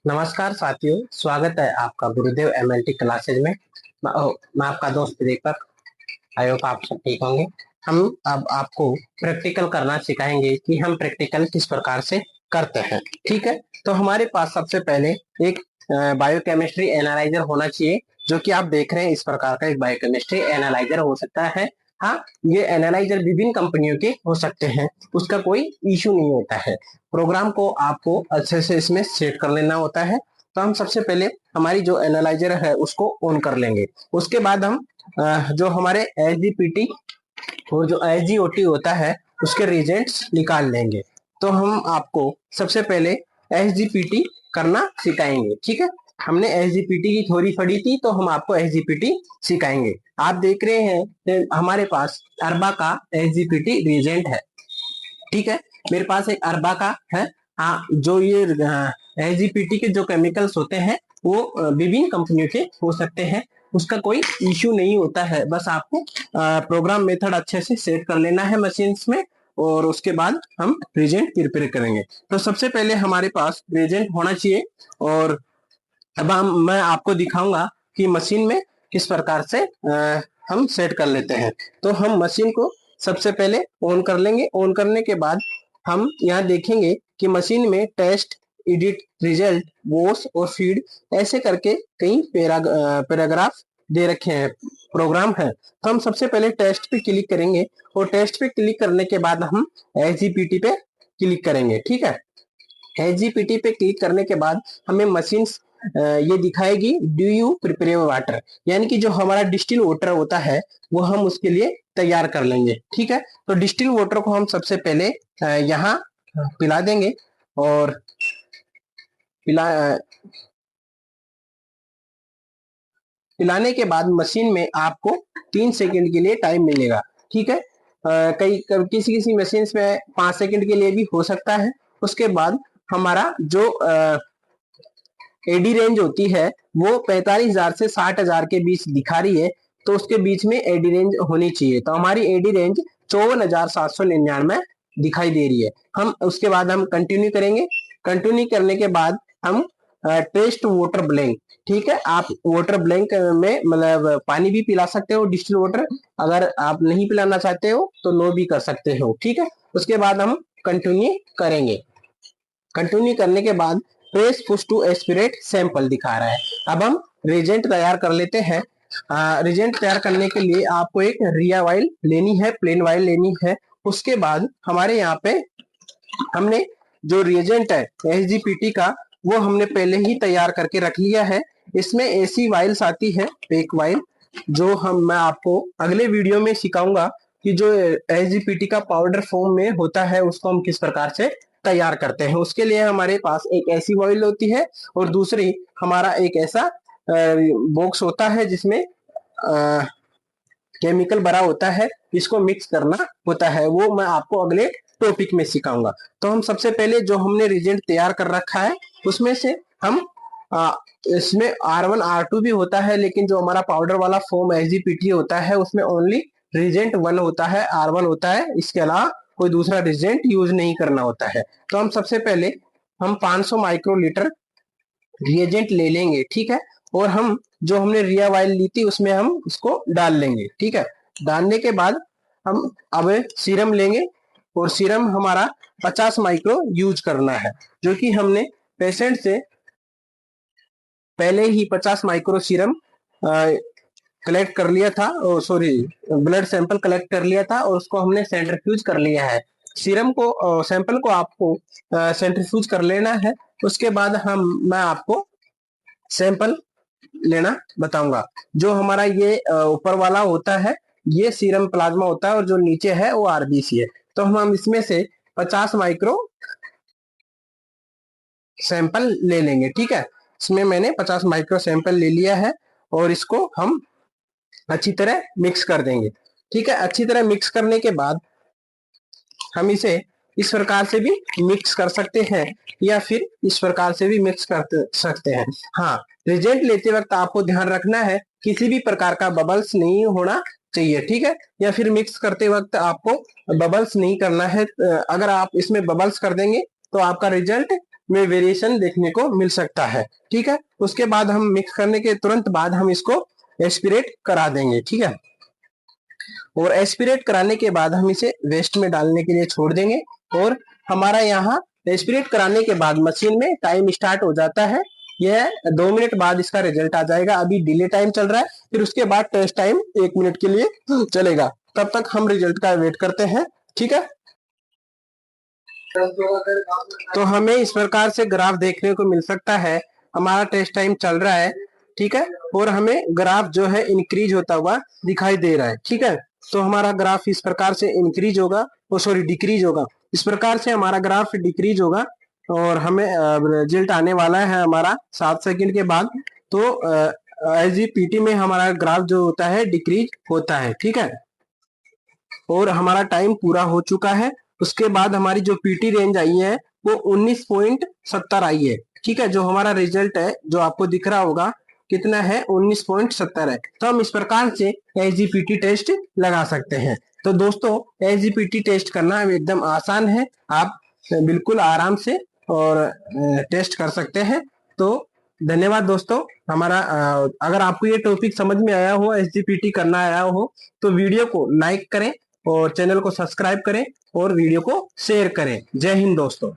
नमस्कार साथियों, स्वागत है आपका गुरुदेव एमएलटी क्लासेज में। मैं आपका दोस्त दीपक। आई होप आप सब ठीक होंगे। हम अब आपको प्रैक्टिकल करना सिखाएंगे कि हम प्रैक्टिकल किस प्रकार से करते हैं। ठीक है, तो हमारे पास सबसे पहले एक बायोकेमिस्ट्री एनालाइजर होना चाहिए, जो कि आप देख रहे हैं। इस प्रकार का एक बायोकेमिस्ट्री एनालाइजर हो सकता है। हाँ, ये एनालाइजर विभिन्न कंपनियों के हो सकते हैं, उसका कोई इश्यू नहीं होता है। प्रोग्राम को आपको अच्छे से इसमें सेट कर लेना होता है। तो हम सबसे पहले हमारी जो एनालाइजर है उसको ऑन कर लेंगे। उसके बाद हम जो हमारे एसजीपीटी और जो एसजीओटी होता है उसके रिजल्ट्स निकाल लेंगे। तो हम आपको सबसे पहले एसजीपीटी करना सिखाएंगे। ठीक है, हमने एसजीपीटी की थ्योरी पढ़ी थी, तो हम आपको एसजीपीटी सिखाएंगे। आप देख रहे हैं हमारे पास अरबा का एसजीपीटी रिजेंट है। ठीक है, मेरे पास एक अरबा का है। हाँ, जो ये एसजीपीटी के जो केमिकल्स होते हैं वो विभिन्न कंपनियों के हो सकते हैं, उसका कोई इश्यू नहीं होता है। बस आपको प्रोग्राम मेथड अच्छे से सेट कर लेना है मशीन्स में, और उसके बाद हम रिजेंट प्रिपेयर करेंगे। तो सबसे पहले हमारे पास रिजेंट होना चाहिए, और अब मैं आपको दिखाऊंगा कि मशीन में किस प्रकार से हम सेट कर लेते हैं। तो हम मशीन को सबसे पहले ऑन कर लेंगे। ऑन करने के बाद हम यहाँ देखेंगे कि मशीन में टेस्ट, एडिट, रिजल्ट, वॉश और फीड ऐसे करके कई पैराग्राफ दे रखे हैं, प्रोग्राम है। तो हम सबसे पहले टेस्ट पे क्लिक करेंगे, और टेस्ट पे क्लिक करने के बाद हम एसजीपीटी पे क्लिक करेंगे। ठीक है, एसजीपीटी पे क्लिक करने के बाद हमें मशीन ये दिखाएगी डू यू प्रिपेयर वाटर, यानी कि जो हमारा डिस्टिल वाटर होता है वो हम उसके लिए तैयार कर लेंगे। ठीक है, तो डिस्टिल वाटर को हम सबसे पहले यहाँ पिला देंगे, और पिला पिलाने के बाद मशीन में आपको 3 सेकंड के लिए टाइम मिलेगा। ठीक है, कई किसी किसी मशीन में 5 सेकंड के लिए भी हो सकता है। उसके बाद हमारा जो एडी रेंज होती है वो 45,000 से 60,000 के बीच दिखा रही है, तो उसके बीच में एडी रेंज होनी चाहिए। तो हमारी एडी रेंज 54,799 दिखाई दे रही है। हम उसके बाद हम कंटिन्यू करेंगे। कंटिन्यू करने के बाद हम टेस्ट वाटर ब्लैंक, ठीक है, आप वाटर ब्लैंक में मतलब पानी भी पिला सकते हो, डिस्टिल वाटर। अगर आप नहीं पिलाना चाहते हो तो नो भी कर सकते हो। ठीक है, उसके बाद हम कंटिन्यू करेंगे। कंटिन्यू करने के बाद press push to aspirate sample दिखा रहा है। अब हम रिजेंट तैयार कर लेते हैं। रिजेंट तैयार करने के लिए आपको एक रिया वाइल लेनी है, प्लेन वाइल लेनी है। उसके बाद हमारे यहाँ पे हमने जो रिएजेंट है एसजीपीटी का वो हमने पहले ही तैयार करके रख लिया है। इसमें ऐसी वाइल्स आती है, पेक वाइल, जो मैं आपको अगले वीडियो में सिखाऊंगा कि जो एसजीपीटी का पाउडर फॉर्म में होता है उसको हम किस प्रकार से तैयार करते हैं। उसके लिए हमारे पास एक ऐसी वाइल होती है, और दूसरी हमारा एक ऐसा बॉक्स होता है जिसमें केमिकल भरा होता है, इसको मिक्स करना होता है। वो मैं आपको अगले टॉपिक में सिखाऊंगा। तो हम सबसे पहले जो हमने रिजेंट तैयार कर रखा है उसमें से हम इसमें R1 R2 भी होता है, लेकिन जो हमारा पाउडर वाला फॉर्म एसजीपीटी होता है उसमें ओनली रिजेंट 1 होता है, R1 होता है। इसके अलावा कोई दूसरा रिजेंट यूज नहीं करना होता है। तो हम सबसे पहले हम 500 माइक्रोलीटर रिएजेंट ले लेंगे। ठीक है, और हम जो हमने रिया वाइल ली थी उसमें हम उसको डाल लेंगे। ठीक है, डालने के बाद हम अब सीरम लेंगे, और सीरम हमारा 50 माइक्रो यूज करना है, जो कि हमने पेशेंट से पहले ही 50 माइक्रो सीरम कलेक्ट कर लिया था, सॉरी ब्लड सैंपल कलेक्ट कर लिया था, और उसको हमने सेंट्रीफ्यूज कर लिया है। सीरम को सैंपल को आपको सेंट्रीफ्यूज कर लेना है। उसके बाद मैं आपको सैंपल लेना बताऊंगा। जो हमारा ये ऊपर वाला होता है ये सीरम प्लाज्मा होता है, और जो नीचे है वो आरबीसी है। तो हम इसमें से 50 माइक्रो सैंपल ले लेंगे। ठीक है, इसमें मैंने 50 माइक्रो सैंपल ले लिया है, और इसको हम अच्छी तरह मिक्स कर देंगे। ठीक है, अच्छी तरह मिक्स करने के बाद हम इसे इस प्रकार से भी मिक्स कर सकते हैं, या फिर इस प्रकार से भी मिक्स कर सकते हैं। हाँ, रिजेंट लेते वक्त आपको ध्यान रखना है किसी भी प्रकार का बबल्स नहीं होना चाहिए। ठीक है, या फिर मिक्स करते वक्त आपको बबल्स नहीं करना है। अगर आप इसमें बबल्स कर देंगे तो आपका रिजल्ट में वेरिएशन देखने को मिल सकता है। ठीक है, उसके बाद हम मिक्स करने के तुरंत बाद हम इसको एस्पिरेट करा देंगे। ठीक है, और एस्पिरेट कराने के बाद हम इसे वेस्ट में डालने के लिए छोड़ देंगे। और हमारा यहाँ एस्पिरेट कराने के बाद मशीन में टाइम स्टार्ट हो जाता है। यह 2 मिनट बाद इसका रिजल्ट आ जाएगा। अभी डिले टाइम चल रहा है, फिर उसके बाद टेस्ट टाइम 1 मिनट के लिए चलेगा। तब तक हम रिजल्ट का वेट करते हैं। ठीक है, तो हमें इस प्रकार से ग्राफ देखने को मिल सकता है। हमारा टेस्ट टाइम चल रहा है। ठीक है, और हमें ग्राफ जो है इंक्रीज होता हुआ दिखाई दे रहा है। ठीक है, तो हमारा ग्राफ इस प्रकार से इंक्रीज होगा, सॉरी डिक्रीज होगा। इस प्रकार से हमारा ग्राफ डिक्रीज होगा और हमें रिजल्ट आने वाला है हमारा 7 सेकंड के बाद। तो एसजीपीटी में हमारा ग्राफ जो होता है डिक्रीज होता है। ठीक है, और हमारा टाइम पूरा हो चुका है। उसके बाद हमारी जो पीटी रेंज आई है वो 19.70 आई है। ठीक है, जो हमारा रिजल्ट है जो आपको दिख रहा होगा कितना है, 19.70 है। तो हम इस प्रकार से एसजीपीटी टेस्ट लगा सकते हैं। तो दोस्तों, एसजीपीटी टेस्ट करना एकदम आसान है, आप बिल्कुल आराम से और टेस्ट कर सकते हैं। तो धन्यवाद दोस्तों। हमारा अगर आपको ये टॉपिक समझ में आया हो, एसजीपीटी करना आया हो, तो वीडियो को लाइक करें और चैनल को सब्सक्राइब करें और वीडियो को शेयर करें। जय हिंद दोस्तों।